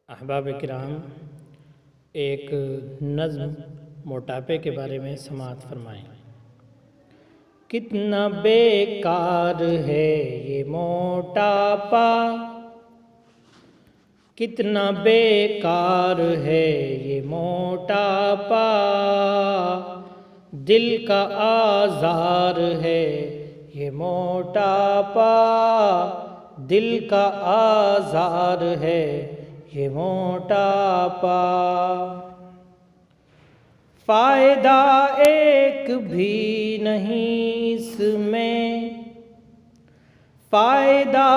احباب کرام، ایک نظم موٹاپے کے بارے میں سماعت فرمائیں۔ کتنا بیکار ہے یہ موٹاپا، کتنا بیکار ہے یہ موٹاپا، دل کا آزار ہے یہ موٹاپا، دل کا آزار ہے یہ موٹاپا۔ فائدہ ایک بھی نہیں اس میں، فائدہ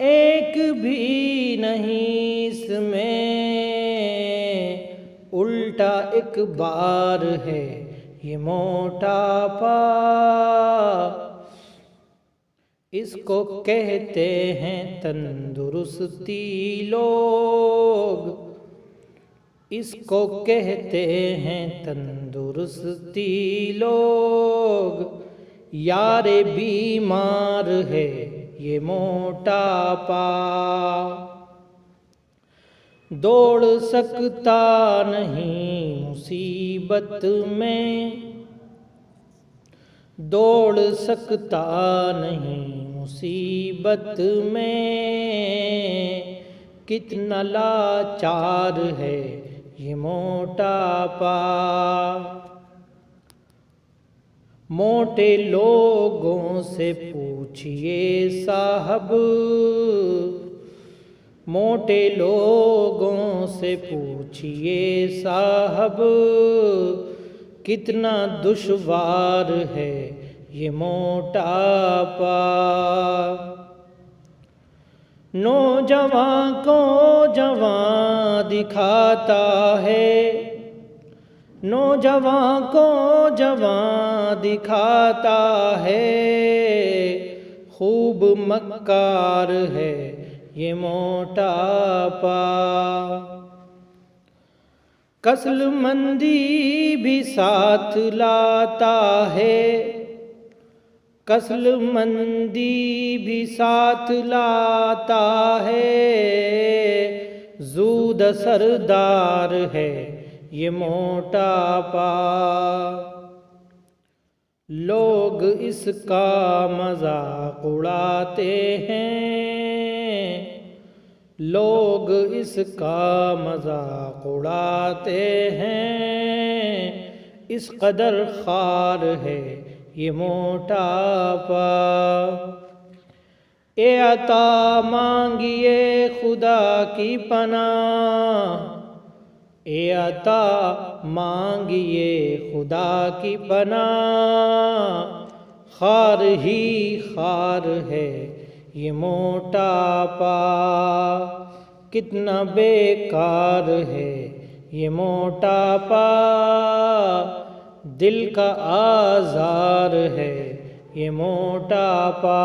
ایک بھی نہیں اس میں، الٹا ایک بار ہے یہ موٹاپا۔ اس کو کہتے ہیں تندرستی لوگ، اس کو کہتے ہیں تندرستی لوگ، یار بیمار ہے یہ موٹاپا۔ دوڑ سکتا نہیں مصیبت میں، دوڑ سکتا نہیں مصیبت میں، کتنا لاچار ہے یہ موٹاپا۔ موٹے لوگوں سے پوچھئے صاحب، موٹے لوگوں سے پوچھئے صاحب، کتنا دشوار ہے یہ موٹاپا۔ نوجوان کو جوان دکھاتا ہے، نوجوان کو جوان دکھاتا ہے، خوب مکار ہے یہ موٹاپا۔ کسل مندی بھی ساتھ لاتا ہے، کسل مندی بھی ساتھ لاتا ہے، زود سردار ہے یہ موٹاپا۔ لوگ اس کا مذاق اڑاتے ہیں، لوگ اس کا مذاق اڑاتے ہیں، اس قدر خوار ہے یہ موٹاپا۔ اے عطا مانگیے خدا کی پناہ، اے عطا مانگیے خدا کی پناہ، خار ہی خار ہے یہ موٹاپا۔ کتنا بیکار ہے یہ موٹاپا، دل کا آزار ہے یہ موٹاپا۔